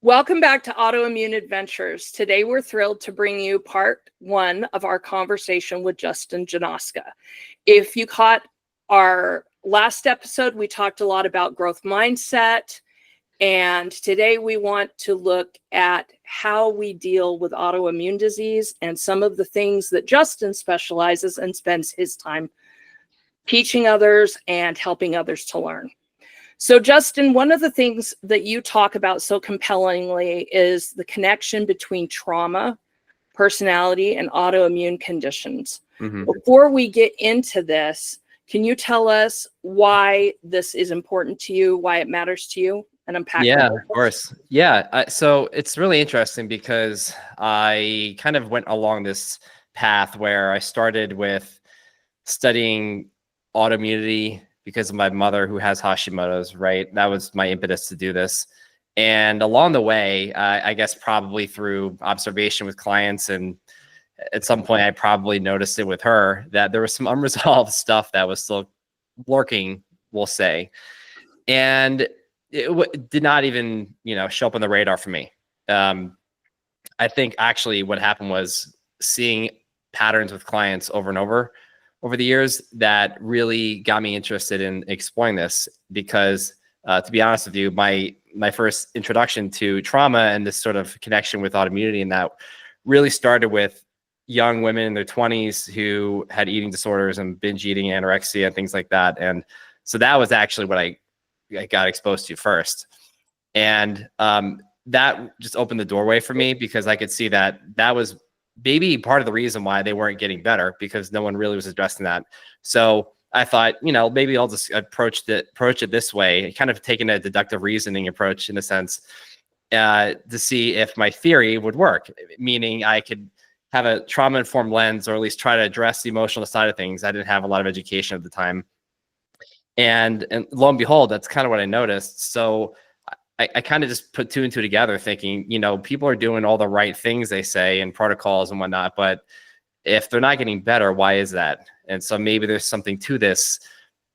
Welcome back to Autoimmune Adventures. Today, we're thrilled to bring you part one of our conversation with Justin Janoska. If you caught our last episode, we talked a lot about growth mindset. And today we want to look at how we deal with autoimmune disease and some of the things that Justin specializes and spends his time teaching others and helping others to learn. So Justin, one of the things that you talk about so compellingly is the connection between trauma, personality, and autoimmune conditions. Mm-hmm. Before we get into this, can you tell us why this is important to you, why it matters to you, and unpack that? Yeah, of course. Yeah, so it's really interesting because I kind of went along this path where I started with studying autoimmunity because of my mother who has Hashimoto's, right? That was my impetus to do this. And along the way, I guess probably through observation with clients, and at some point I probably noticed it with her, that there was some unresolved stuff that was still lurking, we'll say. And it did not even, show up on the radar for me. I think actually what happened was seeing patterns with clients over and over the years that really got me interested in exploring this, because to be honest with you, my first introduction to trauma and this sort of connection with autoimmunity, and that really started with young women in their 20s who had eating disorders and binge eating, anorexia, and things like that. And so that was actually what I got exposed to first. And that just opened the doorway for me, because I could see that was maybe part of the reason why they weren't getting better, because no one really was addressing that. So I thought, maybe I'll just approach it this way, kind of taking a deductive reasoning approach in a sense, to see if my theory would work, meaning I could have a trauma-informed lens, or at least try to address the emotional side of things. I didn't have a lot of education at the time. And lo and behold, that's kind of what I noticed. So I kind of just put two and two together, thinking, people are doing all the right things, they say, and protocols and whatnot, but if they're not getting better, why is that? And so maybe there's something to this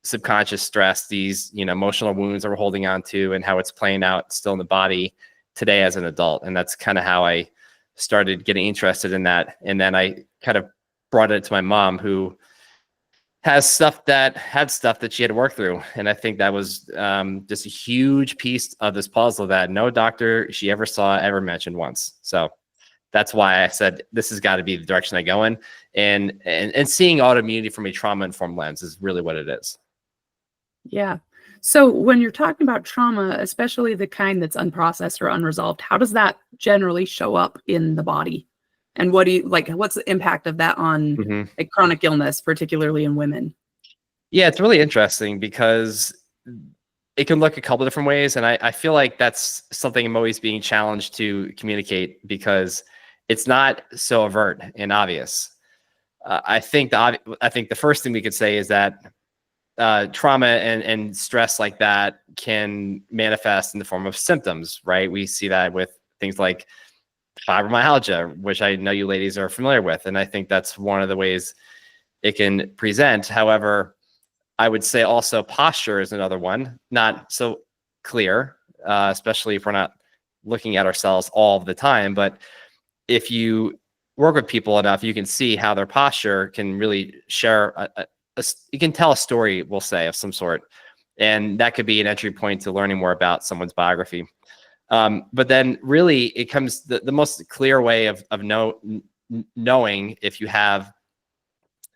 subconscious stress, these, emotional wounds that we're holding on to, and how it's playing out still in the body today as an adult. And that's kind of how I started getting interested in that. And then I kind of brought it to my mom, who had stuff that she had to work through. And I think that was just a huge piece of this puzzle that no doctor she ever saw ever mentioned once. So that's why I said, this has got to be the direction I go in. And seeing autoimmunity from a trauma-informed lens is really what it is. Yeah. So when you're talking about trauma, especially the kind that's unprocessed or unresolved, how does that generally show up in the body? And what do you what's the impact of that on like chronic illness, particularly in women? Yeah, it's really interesting because it can look a couple of different ways. And I feel like that's something I'm always being challenged to communicate, because it's not so overt and obvious. I think the first thing we could say is that trauma and stress like that can manifest in the form of symptoms, right? We see that with things like fibromyalgia, which I know you ladies are familiar with. And I think that's one of the ways it can present. However, I would say also posture is another one, not so clear, especially if we're not looking at ourselves all the time. But if you work with people enough, you can see how their posture can really share, you can tell a story, we'll say, of some sort. And that could be an entry point to learning more about someone's biography. But then really it comes the most clear way of knowing if you have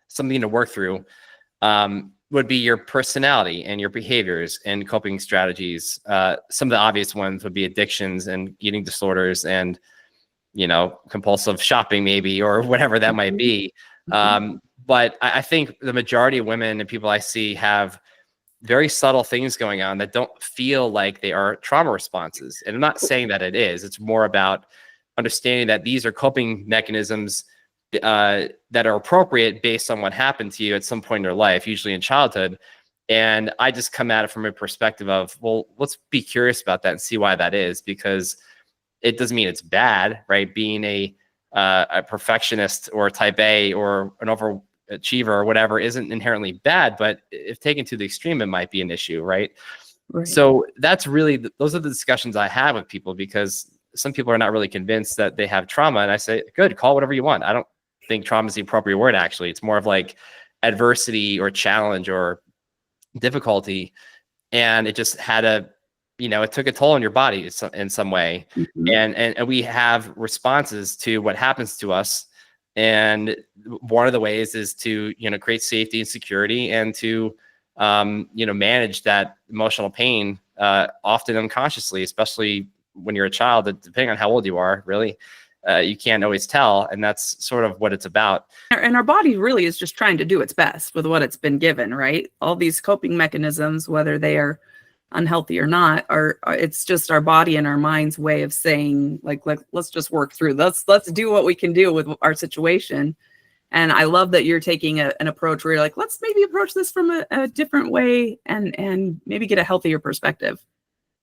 something to work through would be your personality and your behaviors and coping strategies. Some of the obvious ones would be addictions and eating disorders and, compulsive shopping maybe, or whatever that might be. But I think the majority of women and people I see have very subtle things going on that don't feel like they are trauma responses. And I'm not saying that it is. It's more about understanding that these are coping mechanisms that are appropriate based on what happened to you at some point in your life, usually in childhood. And I just come at it from a perspective of, well, let's be curious about that and see why that is, because it doesn't mean it's bad, right? Being a perfectionist or type A or an overachiever or whatever isn't inherently bad, but if taken to the extreme, it might be an issue, right? So that's really, those are the discussions I have with people, because some people are not really convinced that they have trauma. And I say, good, call whatever you want. I don't think trauma is the appropriate word. Actually, it's more of like adversity or challenge or difficulty. And it just had it took a toll on your body in some way. Mhm. And we have responses to what happens to us. And one of the ways is to, create safety and security, and to, manage that emotional pain, often unconsciously, especially when you're a child, depending on how old you are, really, you can't always tell. And that's sort of what it's about. And our body really is just trying to do its best with what it's been given, right? All these coping mechanisms, whether they are unhealthy or not, it's just our body and our mind's way of saying, like, let's just work through. Let's do what we can do with our situation. And I love that you're taking an approach where you're like, let's maybe approach this from a different way, and maybe get a healthier perspective.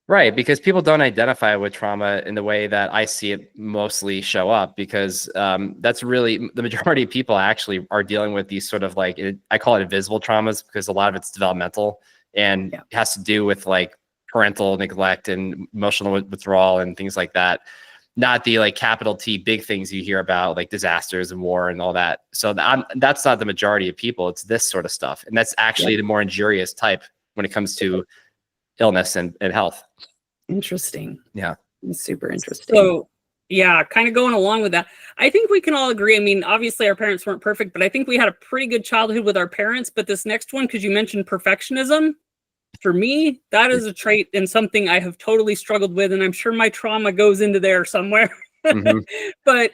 Right, because people don't identify with trauma in the way that I see it mostly show up, because that's really the majority of people actually are dealing with these sort of like, I call it invisible traumas, because a lot of it's developmental and has to do with like parental neglect and emotional withdrawal and things like that. Not the like capital T big things you hear about, like disasters and war and all that. So that's not the majority of people. It's this sort of stuff. And that's actually the more injurious type when it comes to illness and health. Interesting. Yeah. It's super interesting. So yeah, kind of going along with that, I think we can all agree. I mean, obviously our parents weren't perfect, but I think we had a pretty good childhood with our parents. But this next one, because you mentioned perfectionism, for me, that is a trait and something I have totally struggled with. And I'm sure my trauma goes into there somewhere. Mhm. But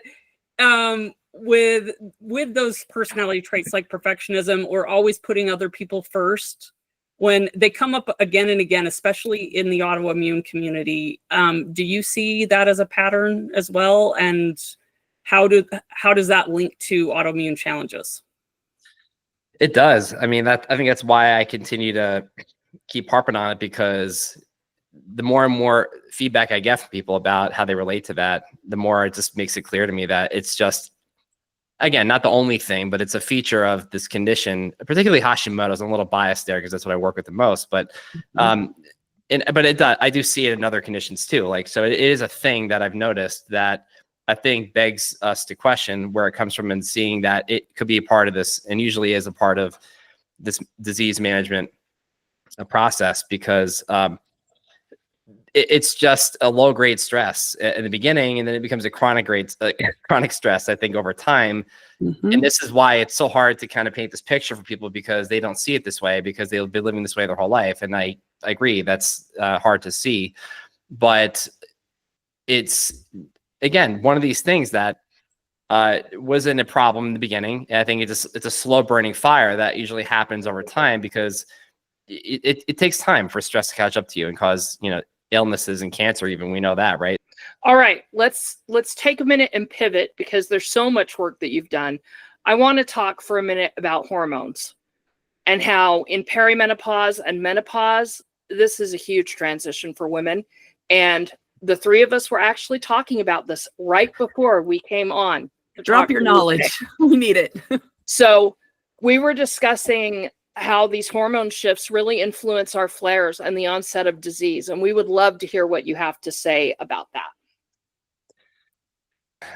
with those personality traits like perfectionism or always putting other people first, when they come up again and again, especially in the autoimmune community, do you see that as a pattern as well? And how does that link to autoimmune challenges? It does. I mean, I think that's why I continue to keep harping on it, because the more and more feedback I get from people about how they relate to that, the more it just makes it clear to me that it's just, again, not the only thing, but it's a feature of this condition, particularly Hashimoto's. I'm a little biased there because that's what I work with the most, but but it does, I do see it in other conditions too. Like, so it is a thing that I've noticed that I think begs us to question where it comes from, and seeing that it could be a part of this, and usually is a part of this disease management process, because it's just a low grade stress in the beginning, and then it becomes a chronic stress, I think, over time. Mhm. And this is why it's so hard to kind of paint this picture for people, because they don't see it this way, because they've been living this way their whole life. And I agree, that's hard to see, but it's, again, one of these things that wasn't a problem in the beginning. And I think it's a slow burning fire that usually happens over time, because it takes time for stress to catch up to you and cause, illnesses and cancer even. We know that, right? All right, let's take a minute and pivot, because there's so much work that you've done. I want to talk for a minute about hormones and how in perimenopause and menopause, this is a huge transition for women. And the three of us were actually talking about this right before we came on. Drop your knowledge. We need it. So we were discussing how these hormone shifts really influence our flares and the onset of disease. And we would love to hear what you have to say about that.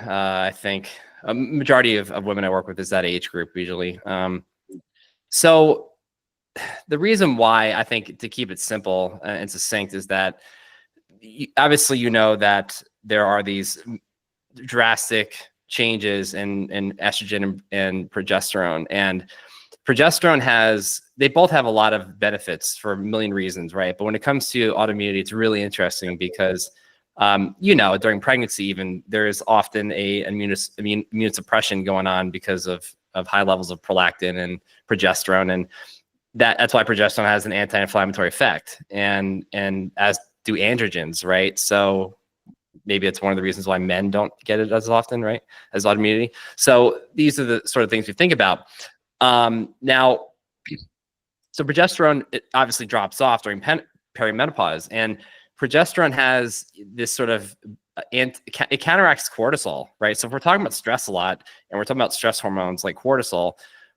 I think a majority of women I work with is that age group usually. So the reason why I think, to keep it simple and succinct, is that obviously that there are these drastic changes in estrogen and progesterone, and progesterone they both have a lot of benefits for a million reasons, right? But when it comes to autoimmunity, it's really interesting because, during pregnancy, even, there is often a immune suppression going on because of high levels of prolactin and progesterone. And that's why progesterone has an anti-inflammatory effect, and as do androgens, right? So maybe it's one of the reasons why men don't get it as often, right, as autoimmunity. So these are the sort of things we think about. Now, so progesterone, it obviously drops off during perimenopause, and progesterone has this sort of, it counteracts cortisol, right? So if we're talking about stress a lot, and we're talking about stress hormones like cortisol,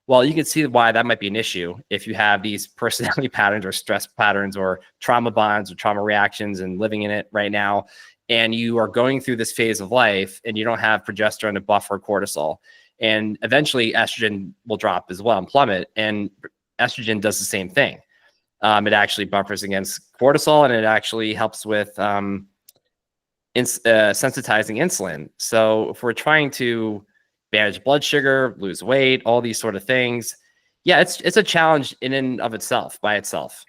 well, you can see why that might be an issue if you have these personality patterns or stress patterns or trauma bonds or trauma reactions and living in it right now. and you are going through this phase of life and you don't have progesterone to buffer cortisol. And eventually estrogen will drop as well and plummet. And estrogen does the same thing. It actually buffers against cortisol, and it actually helps with sensitizing insulin. So if we're trying to manage blood sugar, lose weight, all these sort of things, yeah, it's a challenge in and of itself, by itself,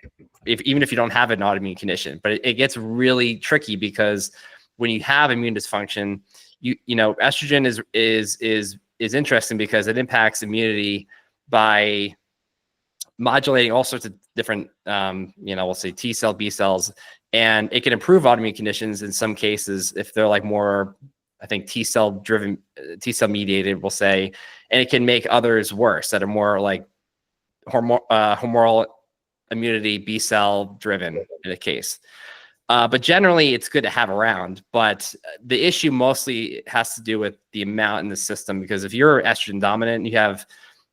even if you don't have an autoimmune condition. But it gets really tricky because when you have immune dysfunction, you know, estrogen is interesting because it impacts immunity by modulating all sorts of different, you know, we'll say T cell, B cells, and it can improve autoimmune conditions in some cases if they're like more, I think, T cell driven, T cell mediated, we'll say, and it can make others worse that are more like hormonal immunity, B cell driven in a case. But generally, it's good to have around. But the issue mostly has to do with the amount in the system, because if you're estrogen dominant, you have,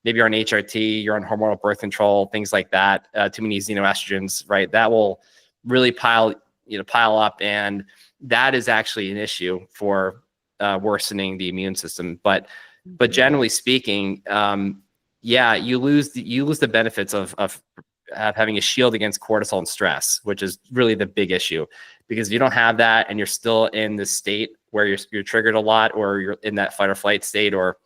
maybe you're on HRT, you're on hormonal birth control, things like that, too many xenoestrogens, right? That will really pile up, and that is actually an issue for worsening the immune system. But generally speaking, yeah, you lose the benefits of having a shield against cortisol and stress, which is really the big issue. Because if you don't have that and you're still in this state where you're triggered a lot, or you're in that fight or flight state or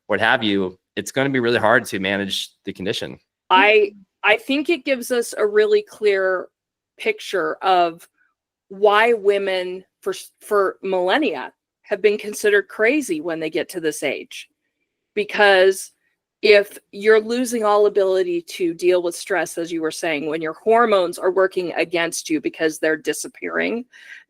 what have you, it's going to be really hard to manage the condition. I think it gives us a really clear picture of why women for millennia have been considered crazy when they get to this age. Because if you're losing all ability to deal with stress, as you were saying, when your hormones are working against you because they're disappearing,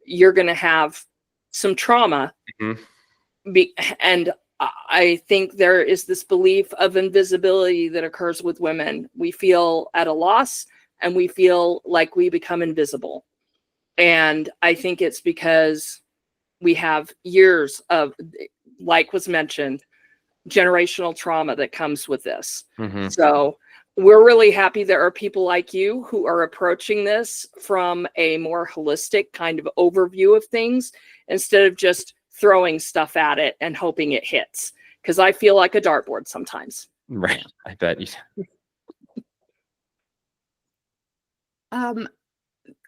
you're going to have some trauma. Mm-hmm. And I think there is this belief of invisibility that occurs with women. We feel at a loss and we feel like we become invisible. And I think it's because we have years of, like was mentioned, generational trauma that comes with this. Mm-hmm. So we're really happy there are people like you who are approaching this from a more holistic kind of overview of things, instead of just throwing stuff at it and hoping it hits. Because I feel like a dartboard sometimes. Right. I bet you.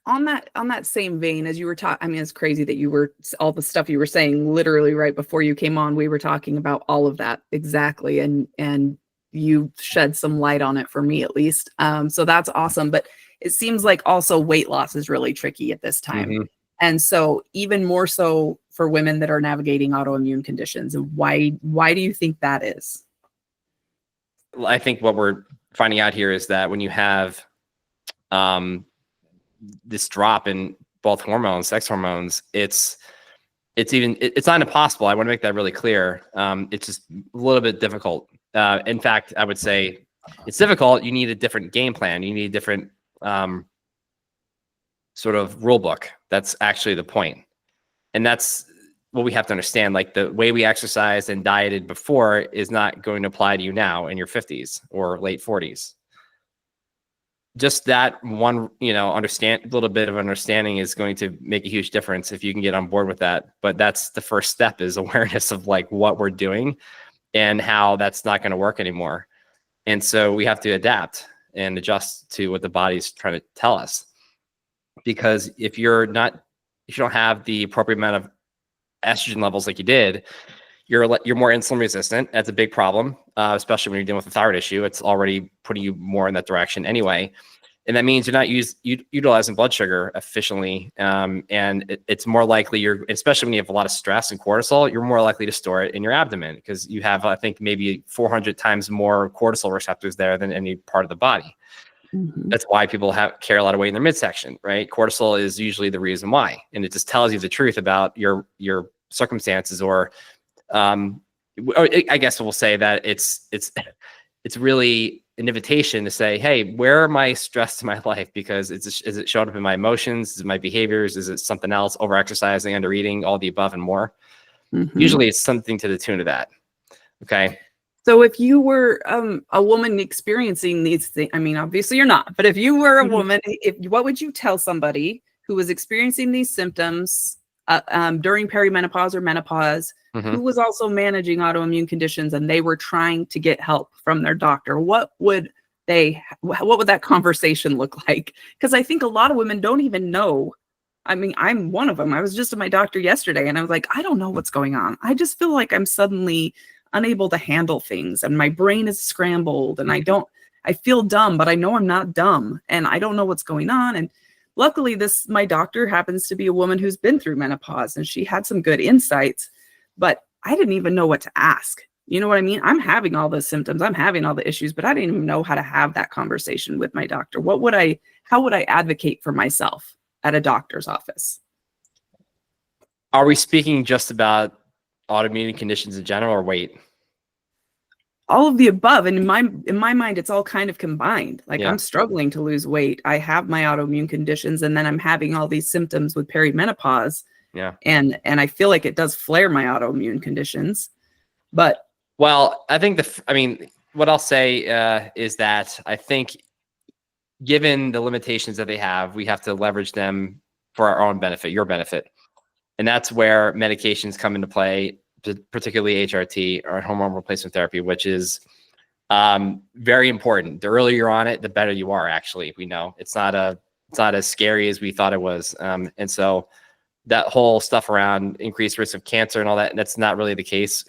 On that same vein, as you were talking, I mean, it's crazy that you were, all the stuff you were saying literally right before you came on, we were talking about all of that exactly. And you shed some light on it for me, at least. So that's awesome. But it seems like also weight loss is really tricky at this time. Mm-hmm. And so even more so for women that are navigating autoimmune conditions. Why do you think that is? Well, I think what we're finding out here is that when you have this drop in both hormones, sex hormones, it's not impossible. I want to make that really clear. It's just a little bit difficult. In fact, I would say it's difficult. You need a different game plan. You need a different sort of rule book. That's actually the point. And that's what we have to understand. Like, the way we exercised and dieted before is not going to apply to you now in your 50s or late 40s. Just that one, little bit of understanding is going to make a huge difference if you can get on board with that. But that's the first step, is awareness of like what we're doing and how that's not going to work anymore. And so we have to adapt and adjust to what the body's trying to tell us. Because if you don't have the appropriate amount of estrogen levels like you did, you're more insulin resistant. That's a big problem, especially when you're dealing with a thyroid issue. It's already putting you more in that direction anyway. And that means you're not utilizing blood sugar efficiently. And it's more likely especially when you have a lot of stress and cortisol, you're more likely to store it in your abdomen, because you have, I think, maybe 400 times more cortisol receptors there than any part of the body. Mm-hmm. That's why people carry a lot of weight in their midsection, right? Cortisol is usually the reason why. And it just tells you the truth about your circumstances, or I guess we'll say that it's really an invitation to say, hey, where am I stressed in my life? Because is it showing up in my emotions? Is it my behaviors? Is it something else? Over-exercising, under-eating, all the above and more? Mm-hmm. Usually it's something to the tune of that. Okay. So if you were a woman experiencing these things, I mean, obviously you're not, but if you were a woman, what would you tell somebody who was experiencing these symptoms during perimenopause or menopause Mhm. who was also managing autoimmune conditions, and they were trying to get help from their doctor. What would that conversation look like? Because I think a lot of women don't even know. I mean, I'm one of them. I was just at my doctor yesterday and I was like, I don't know what's going on. I just feel like I'm suddenly unable to handle things and my brain is scrambled and I feel dumb, but I know I'm not dumb and I don't know what's going on. And luckily my doctor happens to be a woman who's been through menopause and she had some good insights, but I didn't even know what to ask. You know what I mean? I'm having all the symptoms, I'm having all the issues, but I didn't even know how to have that conversation with my doctor. How would I advocate for myself at a doctor's office? Are we speaking just about autoimmune conditions in general or weight? All of the above. And in my mind, it's all kind of combined. Like Yeah. I'm struggling to lose weight. I have my autoimmune conditions, and then I'm having all these symptoms with perimenopause. Yeah. And I feel like it does flare my autoimmune conditions. But Well, I think what I'll say is that I think given the limitations that they have, we have to leverage them for our own benefit, your benefit. And that's where medications come into play, particularly HRT or hormone replacement therapy, which is very important. The earlier you're on it, the better you are. Actually, we know it's not as scary as we thought it was. And so that whole stuff around increased risk of cancer and all that, that's not really the case.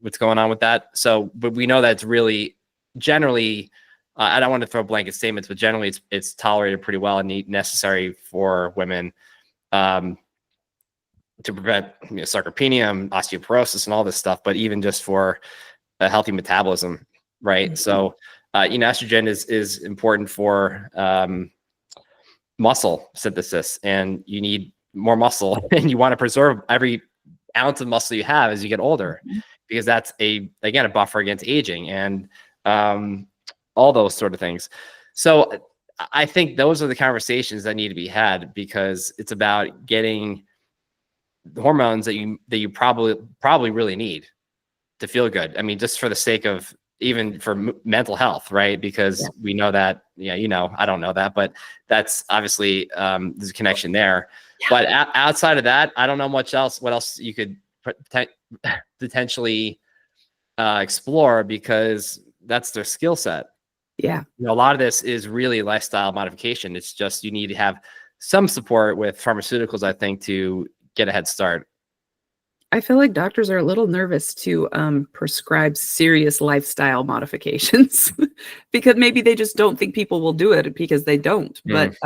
What's going on with that? So, but we know that it's really generally. I don't want to throw blanket statements, but generally it's tolerated pretty well and necessary for women to prevent sarcopenia, osteoporosis, and all this stuff. But even just for a healthy metabolism, right? Mm-hmm. So, estrogen is important for muscle synthesis, and you need more muscle, and you want to preserve every ounce of muscle you have as you get older, because that's a buffer against aging and all those sort of things. So I think those are the conversations that need to be had, because it's about getting the hormones that you probably really need to feel good. I mean, just for the sake of even for mental health, right? Because we know that, I don't know that, but that's obviously there's a connection there. Yeah. But outside of that, I don't know what else you could potentially explore, because that's their skill set. Yeah. A lot of this is really lifestyle modification. It's just, you need to have some support with pharmaceuticals, I think, to get a head start. I feel like doctors are a little nervous to prescribe serious lifestyle modifications because maybe they just don't think people will do it, because they don't. But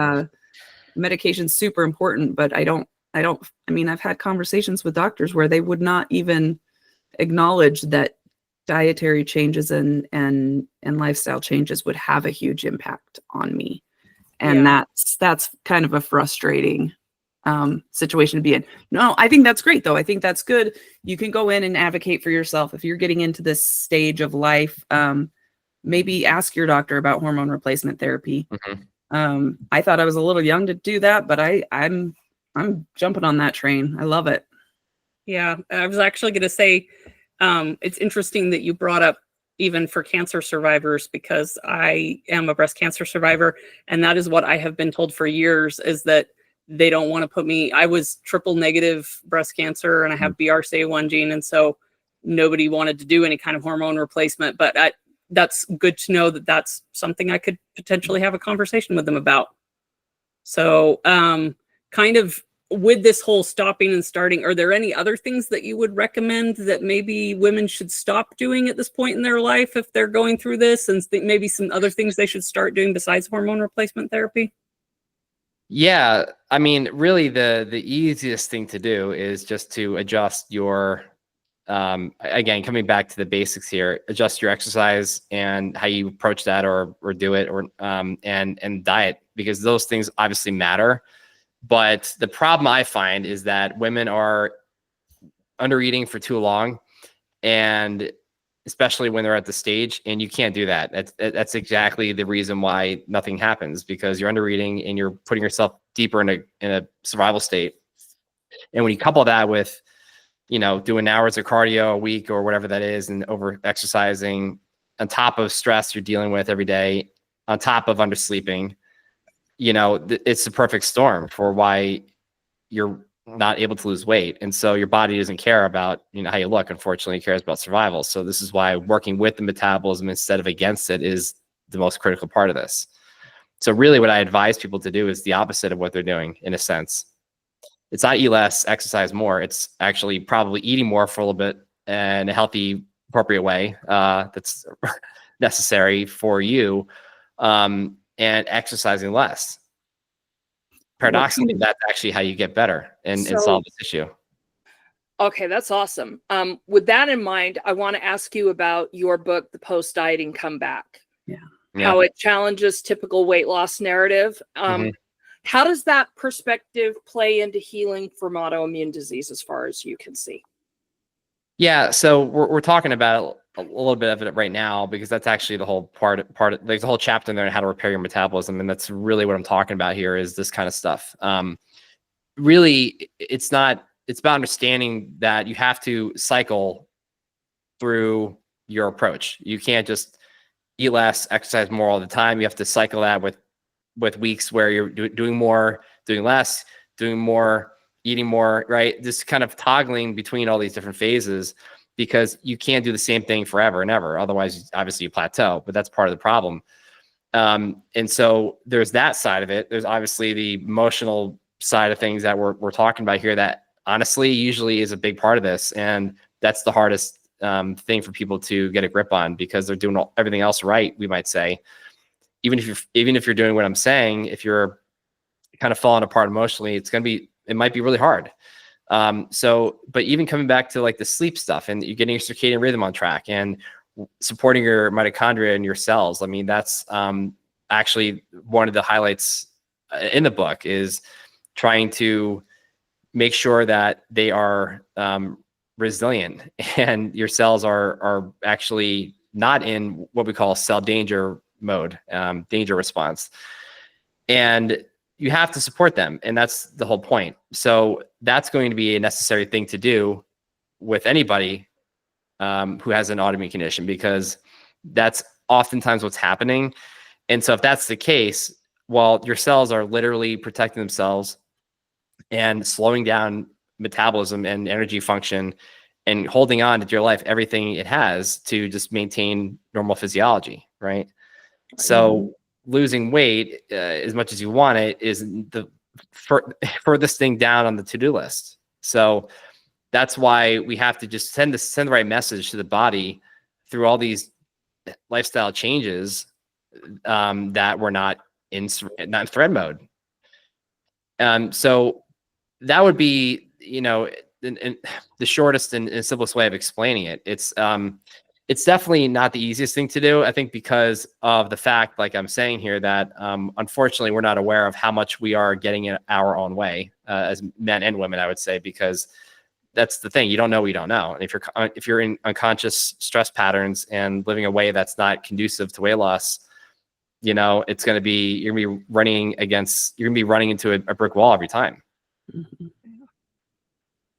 medication's super important, but I mean, I've had conversations with doctors where they would not even acknowledge that dietary changes and lifestyle changes would have a huge impact on me. And that's kind of a frustrating situation to be in. No, I think that's great though. I think that's good. You can go in and advocate for yourself. If you're getting into this stage of life, maybe ask your doctor about hormone replacement therapy. Mm-hmm. I thought I was a little young to do that, but I'm jumping on that train. I love it. Yeah, I was actually going to say, it's interesting that you brought up even for cancer survivors, because I am a breast cancer survivor, and that is what I have been told for years, is that they don't want to put me. I was triple negative breast cancer, and I have BRCA1 gene, and so nobody wanted to do any kind of hormone replacement. But that's good to know that that's something I could potentially have a conversation with them about. So, kind of with this whole stopping and starting, are there any other things that you would recommend that maybe women should stop doing at this point in their life if they're going through this, and maybe some other things they should start doing besides hormone replacement therapy? Yeah, I mean, really the easiest thing to do is just to adjust your, again, coming back to the basics here, adjust your exercise and how you approach that or do it, or and diet, because those things obviously matter. But the problem I find is that women are under eating for too long, and especially when they're at the stage, and you can't do that. That's exactly the reason why nothing happens, because you're under eating and you're putting yourself deeper in a survival state. And when you couple that with, doing hours of cardio a week or whatever that is, and over exercising on top of stress you're dealing with every day, on top of undersleeping, it's the perfect storm for why you're not able to lose weight. And so your body doesn't care about, how you look. Unfortunately, it cares about survival. So this is why working with the metabolism instead of against it is the most critical part of this. So really what I advise people to do is the opposite of what they're doing, in a sense. It's not eat less, exercise more. It's actually probably eating more for a little bit in a healthy, appropriate way that's necessary for you, and exercising less. Paradoxically, that's actually how you get better and solve this issue. Okay, that's awesome. With that in mind, I want to ask you about your book, The Post-Dieting Comeback. Yeah. How it challenges typical weight loss narrative. How does that perspective play into healing from autoimmune disease as far as you can see? Yeah, so we're talking about a little bit of it right now, because that's actually the whole part of, there's a whole chapter in there on how to repair your metabolism, and that's really what I'm talking about here, is this kind of stuff. Really, it's about understanding that you have to cycle through your approach. You can't just eat less, exercise more all the time. You have to cycle that with weeks where you're doing more, doing less, doing more, eating more, right? Just kind of toggling between all these different phases, because you can't do the same thing forever and ever. Otherwise, obviously you plateau, but that's part of the problem. And so there's that side of it. There's obviously the emotional side of things that we're talking about here, that honestly usually is a big part of this. And that's the hardest thing for people to get a grip on, because they're doing everything else right, we might say. Even if you're doing what I'm saying, if you're kind of falling apart emotionally, it might be really hard. But even coming back to like the sleep stuff, and you're getting your circadian rhythm on track and supporting your mitochondria and your cells. I mean, that's actually one of the highlights in the book, is trying to make sure that they are resilient, and your cells are actually not in what we call cell danger mode, danger response. And you have to support them. And that's the whole point. So that's going to be a necessary thing to do with anybody who has an autoimmune condition, because that's oftentimes what's happening. And so if that's the case, while your cells are literally protecting themselves and slowing down metabolism and energy function and holding on to your life, everything it has to just maintain normal physiology, right? So losing weight as much as you want it is the furthest thing down on the to-do list. So that's why we have to just send the right message to the body through all these lifestyle changes, that we're not in threat mode. So that would be, in the shortest and simplest way of explaining it. It's definitely not the easiest thing to do, I think, because of the fact, like I'm saying here, that unfortunately we're not aware of how much we are getting in our own way, as men and women, I would say, because that's the thing. You don't know what you don't know. And if you're in unconscious stress patterns and living a way that's not conducive to weight loss, it's going to be, you're going to be running into a brick wall every time. Mm-hmm.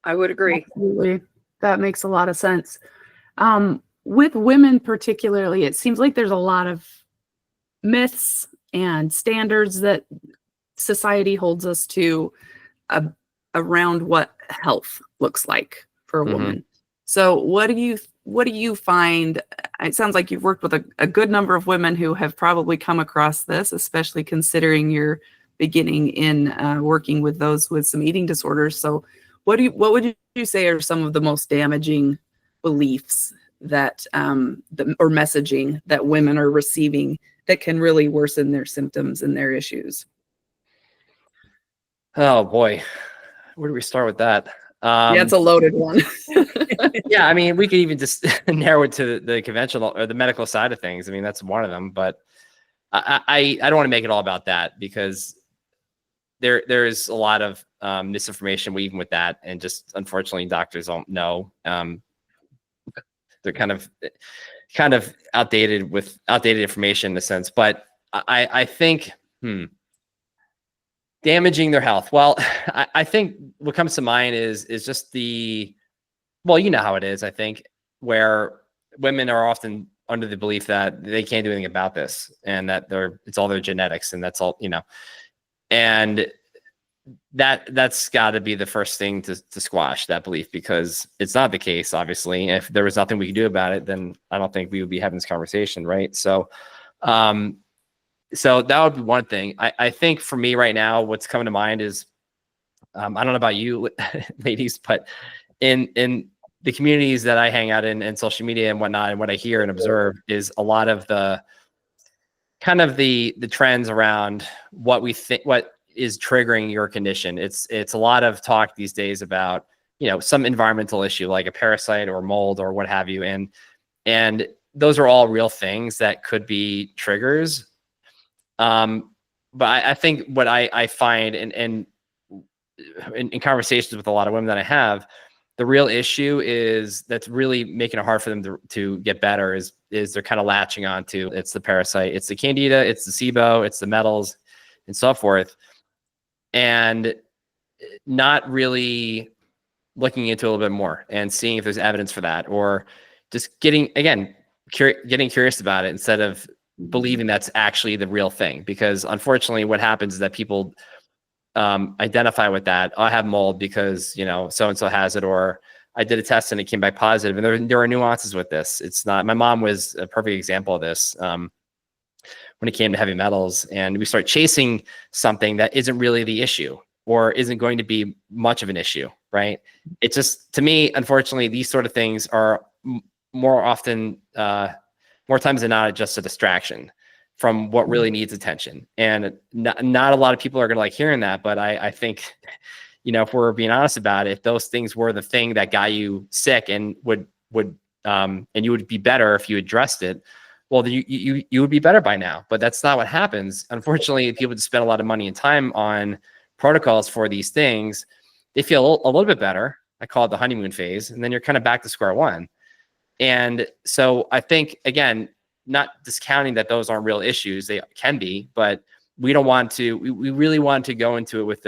I would agree. Absolutely. That makes a lot of sense. With women particularly, it seems like there's a lot of myths and standards that society holds us to around what health looks like for a woman. So what do you find? It sounds like you've worked with a good number of women who have probably come across this, especially considering your beginning in working with those with some eating disorders. So what would you say are some of the most damaging beliefs that or messaging that women are receiving that can really worsen their symptoms and their issues? Oh boy, where do we start with that? Yeah, it's a loaded one. Yeah, I mean, we could even just narrow it to the conventional or the medical side of things. I mean, that's one of them, but I don't want to make it all about that, because there is a lot of misinformation even with that, and just unfortunately doctors don't know. They're kind of outdated with outdated information in a sense, but I think damaging their health. Well, I think what comes to mind is just well, you know how it is, I think, where women are often under the belief that they can't do anything about this, and that it's all their genetics, and that's all, and that's got to be the first thing to squash that belief, because it's not the case. Obviously, if there was nothing we could do about it, then I don't think we would be having this conversation, right? So so that would be one thing. I think for me right now, what's coming to mind is, I don't know about you ladies, but in the communities that I hang out in and social media and whatnot, and what I hear and observe is a lot of the kind of the trends around what we think, what is triggering your condition. It's a lot of talk these days about, you know, some environmental issue like a parasite or mold or what have you. And those are all real things that could be triggers. But I think what I find in conversations with a lot of women that I have, the real issue is that's really making it hard for them to get better is they're kind of latching on to, it's the parasite, it's the candida, it's the SIBO, it's the metals and so forth. And not really looking into a little bit more and seeing if there's evidence for that, or just getting curious about it instead of believing that's actually the real thing. Because unfortunately what happens is that people identify with that. I have mold because, you know, so-and-so has it, or I did a test and it came back positive. And there are nuances with this. It's not, my mom was a perfect example of this. When it came to heavy metals, and we start chasing something that isn't really the issue or isn't going to be much of an issue, right? It's just, to me, unfortunately, these sort of things are more often, more times than not, just a distraction from what really needs attention. And not a lot of people are going to like hearing that, but I think, you know, if we're being honest about it, if those things were the thing that got you sick and and you would be better if you addressed it, well, you would be better by now. But that's not what happens. Unfortunately, people just spend a lot of money and time on protocols for these things. They feel a little bit better. I call it the honeymoon phase. And then you're kind of back to square one. And so I think, again, not discounting that those aren't real issues. They can be, but we don't want to, we really want to go into it with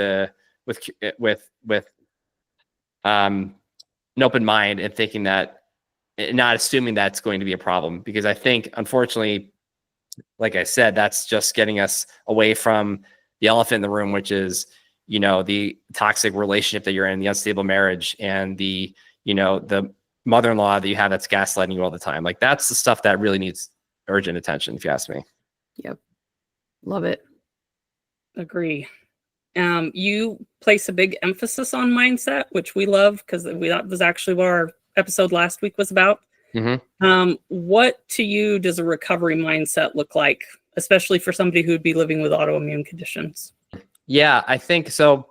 an open mind and thinking that, not assuming that's going to be a problem, because I think, unfortunately, like I said, that's just getting us away from the elephant in the room, which is, you know, the toxic relationship that you're in, the unstable marriage, and the, you know, the mother-in-law that you have that's gaslighting you all the time. Like, that's the stuff that really needs urgent attention, if you ask me. Yep. Love it. Agree. You place a big emphasis on mindset, which we love, because that was actually what our episode last week was about. Mm-hmm. What to you does a recovery mindset look like, especially for somebody who would be living with autoimmune conditions? Yeah, I think so.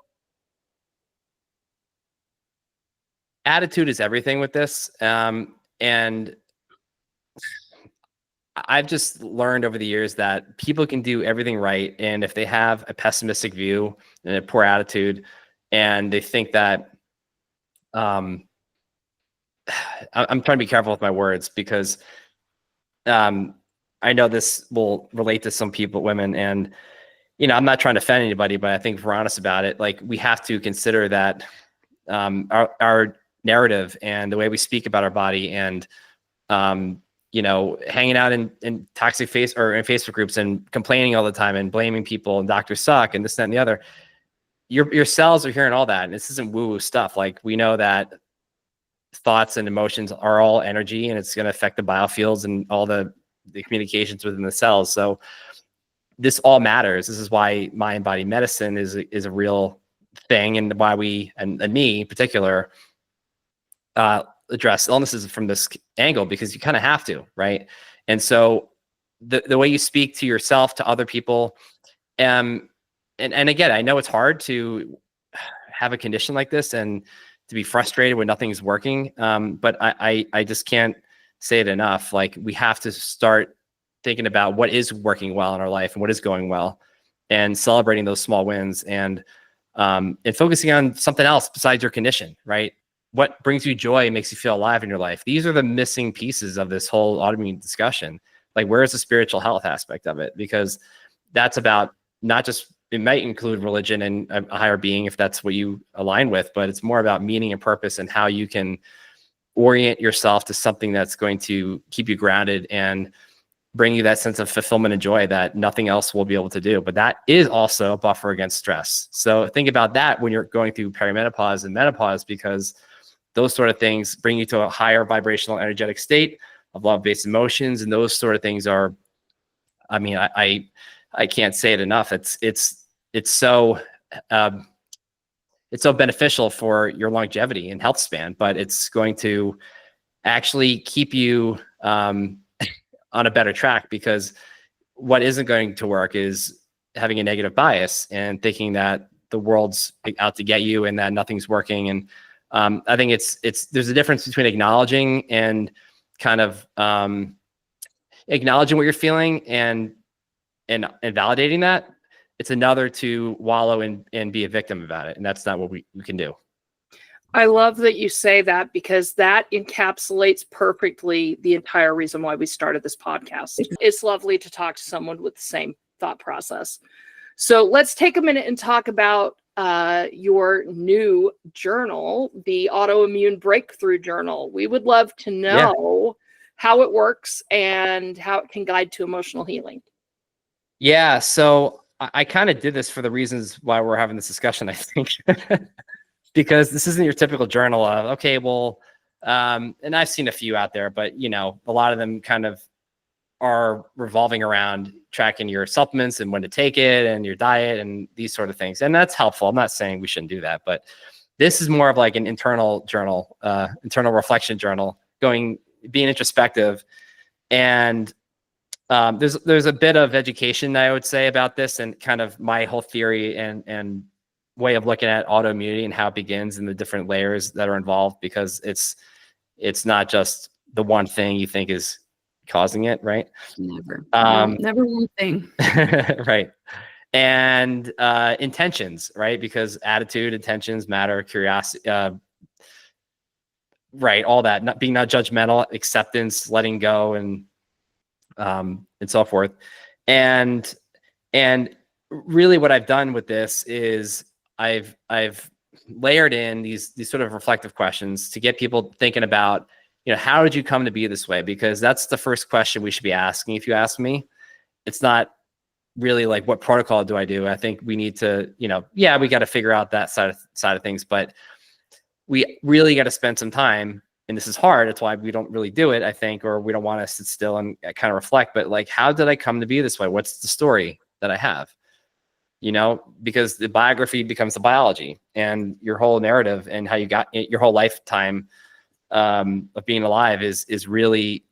Attitude is everything with this. And I've just learned over the years that people can do everything right. And if they have a pessimistic view and a poor attitude, and they think that, I'm trying to be careful with my words, because I know this will relate to some people, women, and, you know, I'm not trying to offend anybody, but I think if we're honest about it, like, we have to consider that our narrative and the way we speak about our body, and you know, hanging out in toxic in Facebook groups and complaining all the time and blaming people and doctors suck and this, that, and the other. Your cells are hearing all that. And this isn't woo-woo stuff. Like, we know that thoughts and emotions are all energy, and it's going to affect the biofields and all the communications within the cells. So this all matters. This is why mind body medicine is a real thing, and why we, and me in particular, address illnesses from this angle, because you kind of have to, right? And so the way you speak to yourself, to other people, and again, I know it's hard to have a condition like this and to be frustrated when nothing's working. But I just can't say it enough. Like, we have to start thinking about what is working well in our life and what is going well, and celebrating those small wins, and focusing on something else besides your condition, right? What brings you joy and makes you feel alive in your life? These are the missing pieces of this whole autoimmune discussion. Like, where's the spiritual health aspect of it? Because that's about not just, it might include religion and a higher being if that's what you align with, but it's more about meaning and purpose, and how you can orient yourself to something that's going to keep you grounded and bring you that sense of fulfillment and joy that nothing else will be able to do. But that is also a buffer against stress. So think about that when you're going through perimenopause and menopause, because those sort of things bring you to a higher vibrational energetic state of love-based emotions. And those sort of things are, I mean, I can't say it enough. It's so beneficial for your longevity and health span, but it's going to actually keep you on a better track, because what isn't going to work is having a negative bias and thinking that the world's out to get you and that nothing's working. And I think there's a difference between acknowledging and kind of acknowledging what you're feeling and validating that. It's another to wallow and be a victim about it. And that's not what we can do. I love that you say that, because that encapsulates perfectly the entire reason why we started this podcast. It's lovely to talk to someone with the same thought process. So let's take a minute and talk about your new journal, the Autoimmune Breakthrough Journal. We would love to know how it works and how it can guide to emotional healing. Yeah, so I kind of did this for the reasons why we're having this discussion, I think. Because this isn't your typical journal of, okay, well, and I've seen a few out there, but a lot of them kind of are revolving around tracking your supplements and when to take it and your diet and these sort of things. And that's helpful. I'm not saying we shouldn't do that, but this is more of like an internal journal, internal reflection journal, being introspective. And there's a bit of education, I would say, about this, and kind of my whole theory and way of looking at autoimmunity and how it begins and the different layers that are involved, because it's not just the one thing you think is causing it, right? Never one thing. Right. And intentions, right? Because attitude, intentions matter, curiosity, right? All that, not judgmental, acceptance, letting go, and so forth. And really what I've done with this is I've layered in these sort of reflective questions to get people thinking about, how did you come to be this way? Because that's the first question we should be asking. If you ask me, it's not really like, what protocol do I do? I think we need to, we got to figure out that side of things, but we really got to spend some time. And this is hard. That's why we don't really do it, I think, or we don't want to sit still and kind of reflect. But like, how did I come to be this way? What's the story that I have? Because the biography becomes the biology, and your whole narrative and how you got your whole lifetime of being alive is really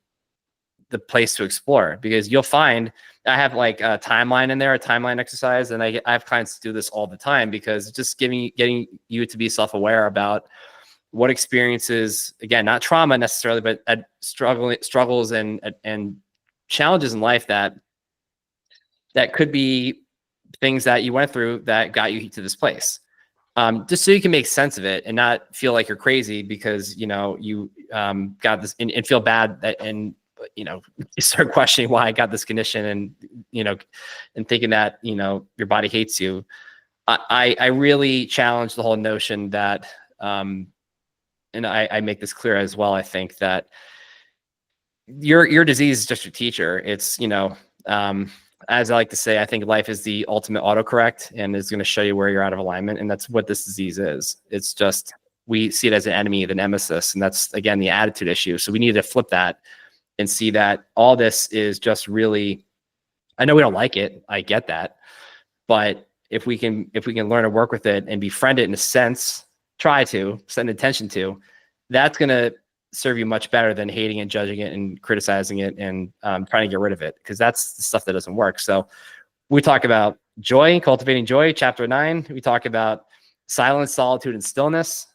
the place to explore. Because you'll find, I have like a timeline in there, a timeline exercise, and I have clients do this all the time, because it's just getting you to be self-aware about what experiences, again, not trauma necessarily, but struggles and challenges in life that could be things that you went through that got you to this place. Just so you can make sense of it and not feel like you're crazy because, you got this and feel bad and you start questioning why I got this condition and thinking that, your body hates you. I really challenge the whole notion that, and I make this clear as well, I think that your disease is just your teacher. It's, as I like to say, I think life is the ultimate autocorrect and is going to show you where you're out of alignment. And that's what this disease is. It's just, we see it as an enemy, the nemesis. And that's, again, the attitude issue. So we need to flip that and see that all this is just really, I know we don't like it. I get that. But if we can learn to work with it and befriend it in a sense, try to send attention to, that's going to serve you much better than hating and judging it and criticizing it and trying to get rid of it, because that's the stuff that doesn't work. So we talk about joy, cultivating joy, chapter 9. We talk about silence, solitude, and stillness,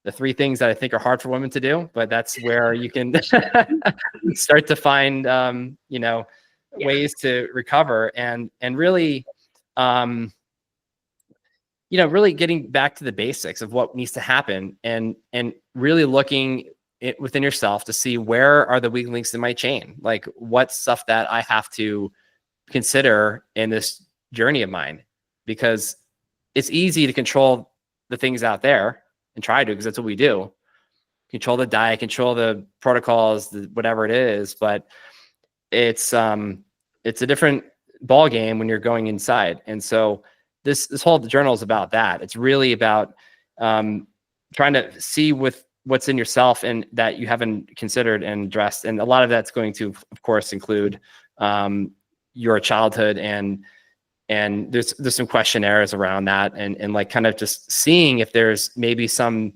the 3 things that I think are hard for women to do, but that's where you can start to find, ways to recover and really, really getting back to the basics of what needs to happen and really looking within yourself to see where are the weak links in my chain, like what stuff that I have to consider in this journey of mine, because it's easy to control the things out there and try to, because that's what we do. Control the diet, control the protocols, whatever it is. But it's a different ball game when you're going inside. And so this whole journal is about that. It's really about trying to see with what's in yourself and that you haven't considered and addressed. And a lot of that's going to, of course, include your childhood, and there's some questionnaires around that, and like kind of just seeing if there's maybe some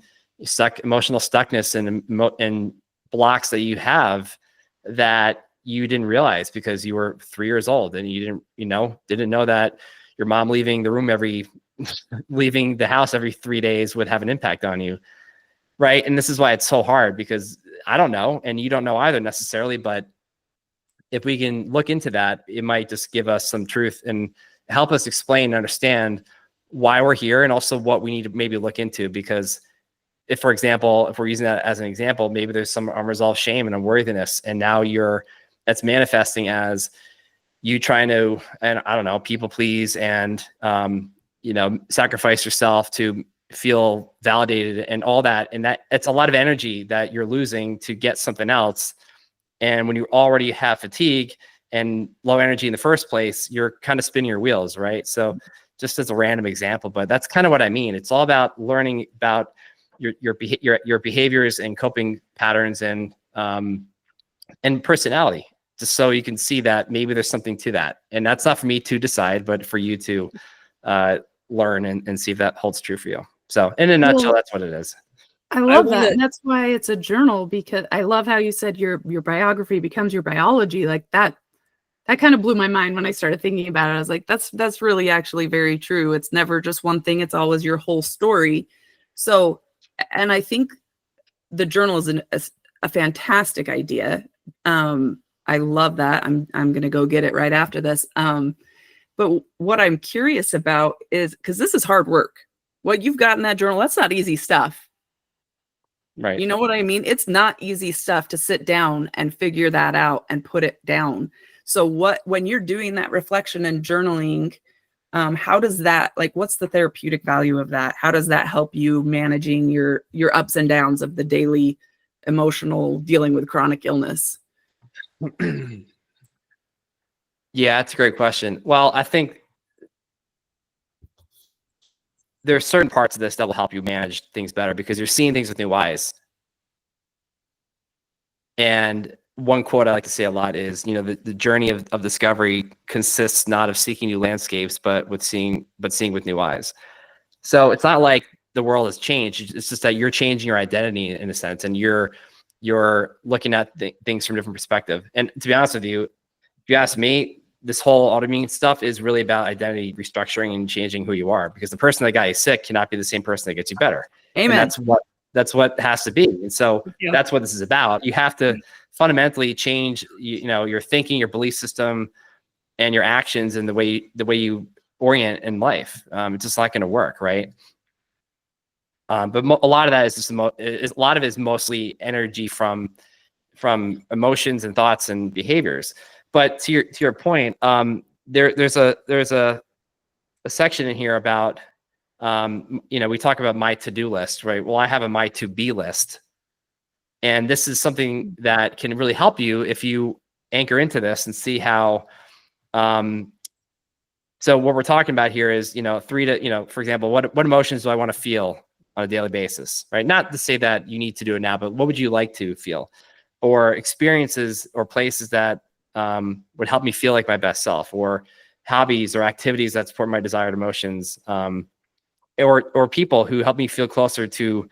emotional stuckness and blocks that you have that you didn't realize because you were 3 years old and you didn't know that your mom leaving the house every 3 days would have an impact on you. Right. And this is why it's so hard, because I don't know, and you don't know either necessarily, but if we can look into that, it might just give us some truth and help us explain and understand why we're here, and also what we need to maybe look into. Because if, for example, if we're using that as an example, maybe there's some unresolved shame and unworthiness, and now that's manifesting as you trying to, and I don't know, people please and, sacrifice yourself to feel validated and all that. And that it's a lot of energy that you're losing to get something else. And when you already have fatigue and low energy in the first place, you're kind of spinning your wheels, right? So just as a random example, but that's kind of what I mean. It's all about learning about your behaviors and coping patterns and personality, just so you can see that maybe there's something to that. And that's not for me to decide, but for you to learn and see if that holds true for you. So in a nutshell, that's what it is. I love that. And that's why it's a journal, because I love how you said your biography becomes your biology. Like that kind of blew my mind when I started thinking about it. I was like, that's really actually very true. It's never just one thing. It's always your whole story. So, and I think the journal is a fantastic idea. I love that. I'm going to go get it right after this. But what I'm curious about is, because this is hard work. What you've got in that journal, that's not easy stuff. Right. You know what I mean? It's not easy stuff to sit down and figure that out and put it down. So when you're doing that reflection and journaling, how does that, like, what's the therapeutic value of that? How does that help you managing your ups and downs of the daily emotional dealing with chronic illness? Yeah, that's a great question. Well, I think there are certain parts of this that will help you manage things better, because you're seeing things with new eyes. And one quote I like to say a lot is, the journey of discovery consists not of seeking new landscapes, but seeing with new eyes. So it's not like the world has changed. It's just that you're changing your identity in a sense, and you're looking at things from a different perspective. And to be honest with you, if you ask me, this whole autoimmune stuff is really about identity restructuring and changing who you are, because the person that got you sick cannot be the same person that gets you better. Amen. And that's what has to be. And so that's what this is about. You have to fundamentally change, your thinking, your belief system, and your actions, and the way you orient in life. It's just not going to work, right? But a lot of that is just a lot of it is mostly energy from emotions and thoughts and behaviors. But to your point, there's a section in here about we talk about my to-do list, right? Well, I have a my to-be list, and this is something that can really help you if you anchor into this and see how. So what we're talking about here is, for example, what emotions do I want to feel on a daily basis, right? Not to say that you need to do it now, but what would you like to feel, or experiences or places that would help me feel like my best self, or hobbies or activities that support my desired emotions, or people who help me feel closer to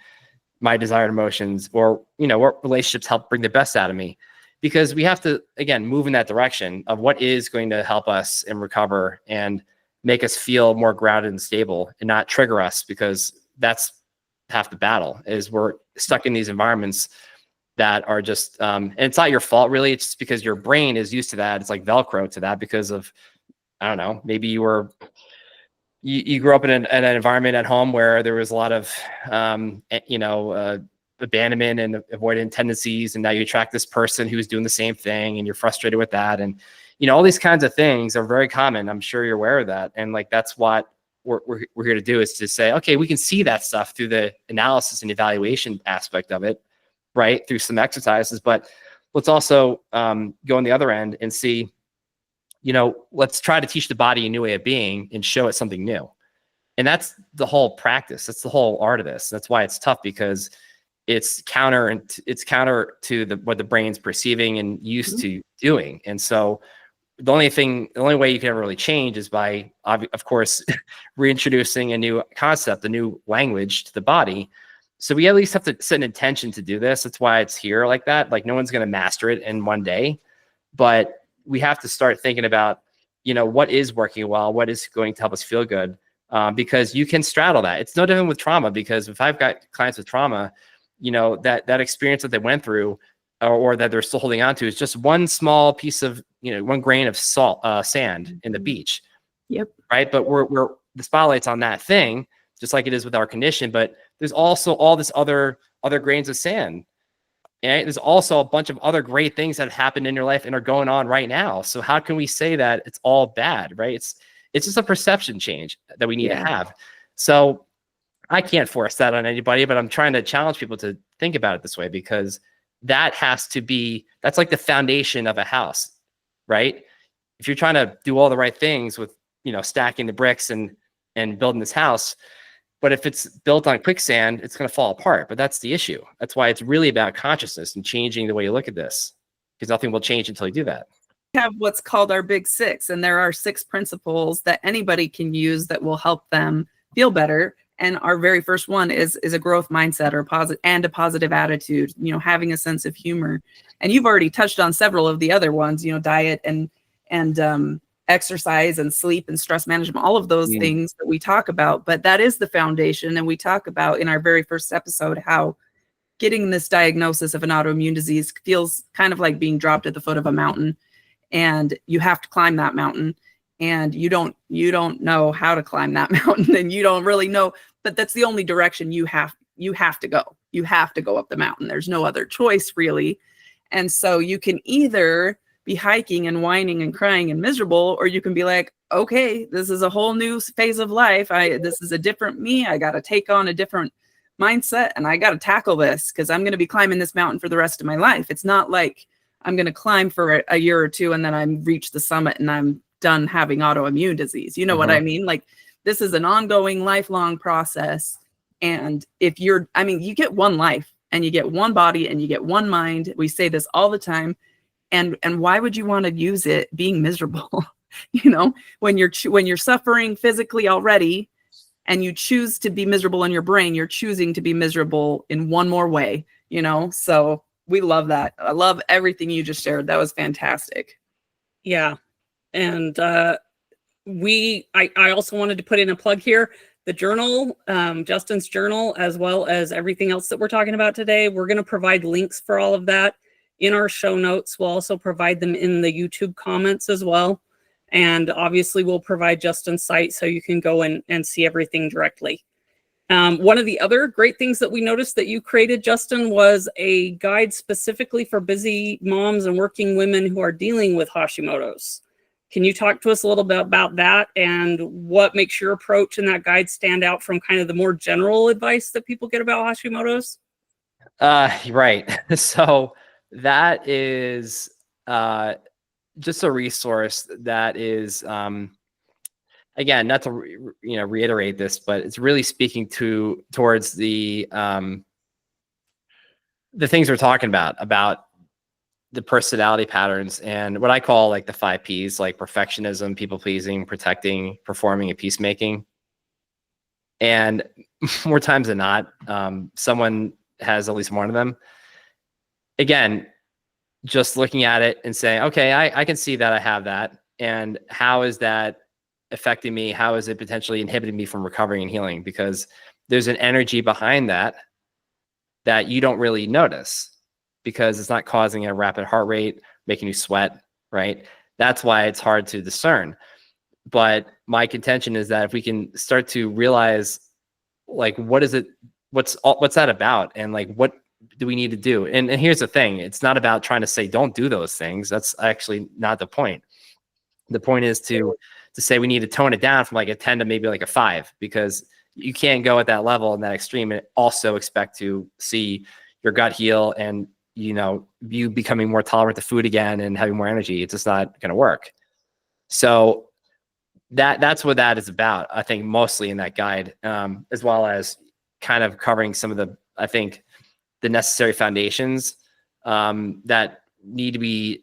my desired emotions, or what relationships help bring the best out of me. Because we have to, again, move in that direction of what is going to help us and recover and make us feel more grounded and stable, and not trigger us, because that's half the battle. Is we're stuck in these environments that are just, and it's not your fault really. It's just because your brain is used to that. It's like Velcro to that, because of, I don't know, maybe you grew up in an environment at home where there was a lot of, abandonment and avoidant tendencies. And now you attract this person who's doing the same thing, and you're frustrated with that. And, all these kinds of things are very common. I'm sure you're aware of that. And like, that's what we're here to do, is to say, okay, we can see that stuff through the analysis and evaluation aspect of it, right, through some exercises. But let's also go on the other end and see, let's try to teach the body a new way of being and show it something new. And that's the whole practice. That's the whole art of this. That's why it's tough, because it's counter to what the brain's perceiving and used to doing. And so the only way you can ever really change is by, of course, reintroducing a new concept, a new language to the body. So we at least have to set an intention to do this. That's why it's here like that. Like, no one's going to master it in one day, but we have to start thinking about, what is working well, what is going to help us feel good, because you can straddle that. It's no different with trauma, because if I've got clients with trauma, that experience that they went through or that they're still holding on to is just one small piece of, one grain of sand in the beach. Yep. Right. But we're the spotlight's on that thing, just like it is with our condition. But there's also all this other grains of sand. And there's also a bunch of other great things that have happened in your life and are going on right now. So how can we say that it's all bad, right? It's just a perception change that we need to have. So I can't force that on anybody, but I'm trying to challenge people to think about it this way, because that's like the foundation of a house, right? If you're trying to do all the right things with, stacking the bricks and building this house, but if it's built on quicksand, it's going to fall apart. But that's the issue. That's why it's really about consciousness and changing the way you look at this, because nothing will change until you do that. We have what's called our big 6, and there are 6 principles that anybody can use that will help them feel better. And our very first one is a growth mindset, or a positive attitude, having a sense of humor. And you've already touched on several of the other ones, diet and exercise and sleep and stress management, all of those things that we talk about. But that is the foundation. And we talk about in our very first episode how getting this diagnosis of an autoimmune disease feels kind of like being dropped at the foot of a mountain, and you have to climb that mountain. And you don't know how to climb that mountain, and you don't really know, but that's the only direction you have to go. You have to go up the mountain. There's no other choice, really. And so you can either be hiking and whining and crying and miserable, or you can be like, okay, this is a whole new phase of life. This is a different me. I got to take on a different mindset, and I got to tackle this, because I'm going to be climbing this mountain for the rest of my life. It's not like I'm going to climb for a year or two and then I reach the summit and I'm done having autoimmune disease. You know what I mean? Like, this is an ongoing, lifelong process. And you get one life, and you get one body, and you get one mind. We say this all the time. And why would you want to use it being miserable? When you're suffering physically already, and you choose to be miserable in your brain, you're choosing to be miserable in one more way, So we love that. I love everything you just shared. That was fantastic. Yeah. And I also wanted to put in a plug here, the journal, Justin's journal, as well as everything else that we're talking about today. We're going to provide links for all of that in our show notes. We'll also provide them in the YouTube comments as well. And obviously we'll provide Justin's site so you can go and see everything directly. One of the other great things that we noticed that you created, Justin, was a guide specifically for busy moms and working women who are dealing with Hashimoto's. Can you talk to us a little bit about that, and what makes your approach in that guide stand out from kind of the more general advice that people get about Hashimoto's? Right. So that is just a resource that is, again, not to reiterate this, but it's really speaking towards the things we're talking about the personality patterns and what I call like the 5 Ps, like perfectionism, people pleasing, protecting, performing, and peacemaking. And more times than not, someone has at least one of them. Again, just looking at it and saying, okay, I can see that I have that. And how is that affecting me? How is it potentially inhibiting me from recovering and healing? Because there's an energy behind that you don't really notice, because it's not causing a rapid heart rate, making you sweat, right? That's why it's hard to discern. But my contention is that if we can start to realize, like, what is it, what's that about? And like, what do we need to do? And here's the thing, it's not about trying to say, don't do those things. That's actually not the point. The point is to say we need to tone it down from like a 10 to maybe like a 5, because you can't go at that level and that extreme and also expect to see your gut heal and you becoming more tolerant to food again and having more energy. It's just not going to work. So that's what that is about, I think, mostly in that guide, as well as kind of covering some of the, I think, the necessary foundations that need to be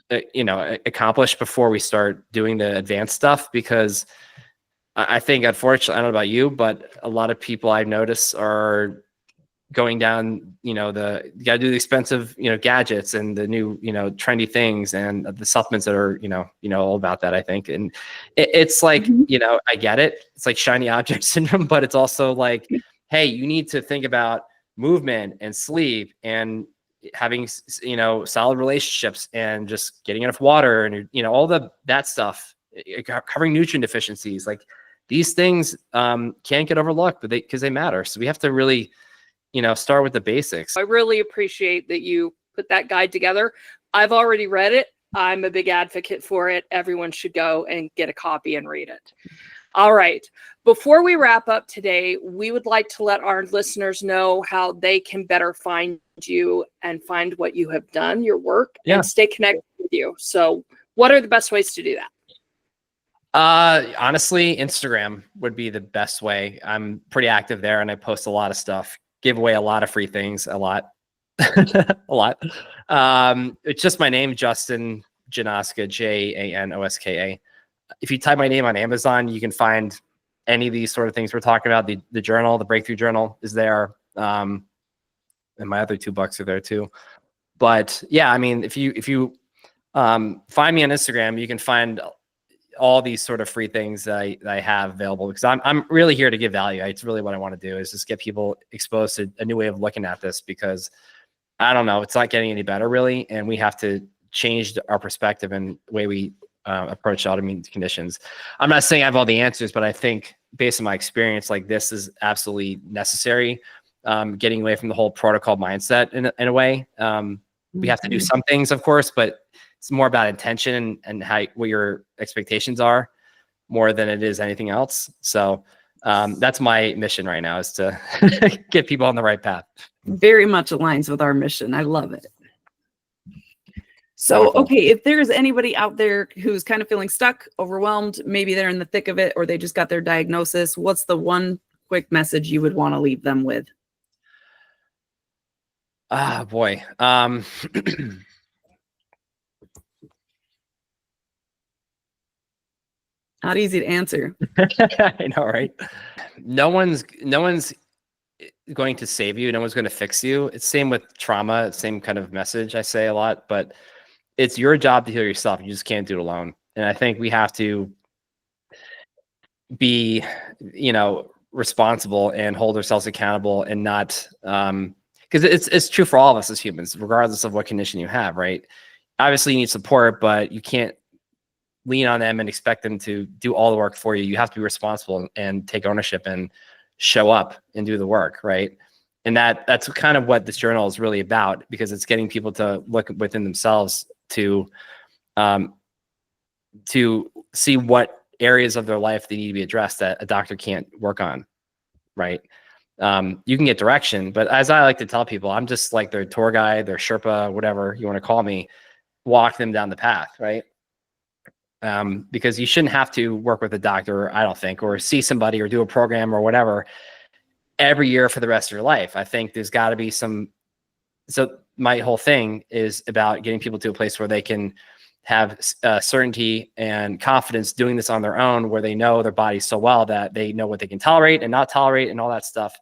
accomplished before we start doing the advanced stuff. Because I think, unfortunately, I don't know about you, but a lot of people I've noticed are going down, you gotta do the expensive, gadgets and the new, trendy things and the supplements that are, all about that, I think. And it's like, I get it. It's like shiny object syndrome, but it's also like, hey, you need to think about movement and sleep and having, solid relationships and just getting enough water and, all that stuff, covering nutrient deficiencies. Like, these things can't get overlooked, but because they matter. So we have to really, start with the basics. I really appreciate that you put that guide together. I've already read it. I'm a big advocate for it. Everyone should go and get a copy and read it. All right. Before we wrap up today, we would like to let our listeners know how they can better find you and find what you have done, your work, and stay connected with you. So what are the best ways to do that? Honestly, Instagram would be the best way. I'm pretty active there and I post a lot of stuff, give away a lot of free things, a lot. It's just my name, Justin Janoska, Janoska. If you type my name on Amazon, you can find any of these sort of things we're talking about. The journal, the Breakthrough Journal is there. And my other 2 books are there too. But yeah, I mean, if you find me on Instagram, you can find all these sort of free things that I have available, because I'm really here to give value. It's really what I want to do, is just get people exposed to a new way of looking at this, because I don't know, it's not getting any better really. And we have to change our perspective and the way we approach autoimmune conditions. I'm not saying I have all the answers, but I think based on my experience, like, this is absolutely necessary. Getting away from the whole protocol mindset in a way. We have to do some things, of course, but it's more about intention and what your expectations are, more than it is anything else. So that's my mission right now, is to get people on the right path. Very much aligns with our mission. I love it. So, okay, if there's anybody out there who's kind of feeling stuck, overwhelmed, maybe they're in the thick of it, or they just got their diagnosis, what's the one quick message you would want to leave them with? Ah, boy. Not easy to answer. I know, right? No one's going to save you. No one's going to fix you. It's same with trauma. Same kind of message I say a lot, but it's your job to heal yourself. You just can't do it alone. And I think we have to be, responsible and hold ourselves accountable, and not, because it's true for all of us as humans, regardless of what condition you have, right? Obviously you need support, but you can't lean on them and expect them to do all the work for you. You have to be responsible and take ownership and show up and do the work, right? And that's kind of what this journal is really about, because it's getting people to look within themselves to see what areas of their life they need to be addressed that a doctor can't work on, right? You can get direction, but as I like to tell people, I'm just like their tour guide, their Sherpa, whatever you want to call me, walk them down the path, right? Because you shouldn't have to work with a doctor, I don't think, or see somebody or do a program or whatever every year for the rest of your life. I think there's got to be some. So my whole thing is about getting people to a place where they can have certainty and confidence doing this on their own, where they know their body so well that they know what they can tolerate and not tolerate and all that stuff.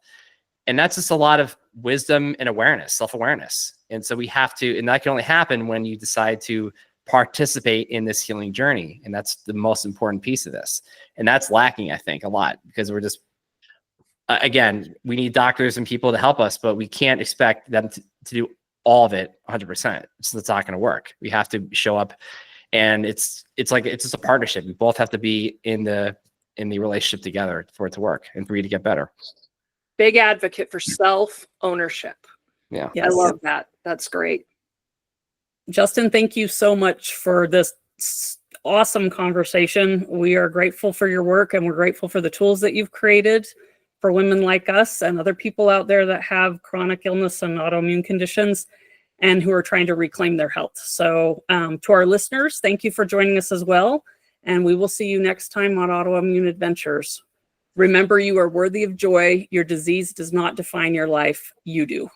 And that's just a lot of wisdom and awareness, self-awareness. And so we have to, and that can only happen when you decide to participate in this healing journey. And that's the most important piece of this. And that's lacking, I think, a lot, because we're just, again, we need doctors and people to help us, but we can't expect them to do all of it 100%. So that's not going to work. We have to show up, and it's just a partnership. We both have to be in the relationship together for it to work and for you to get better. Big advocate for self-ownership. Yeah. Yes. I love that. That's great. Justin, thank you so much for this awesome conversation. We are grateful for your work, and we're grateful for the tools that you've created. for women like us and other people out there that have chronic illness and autoimmune conditions and who are trying to reclaim their health. So to our listeners, thank you for joining us as well. And we will see you next time on Autoimmune Adventures. Remember, you are worthy of joy. Your disease does not define your life. You do.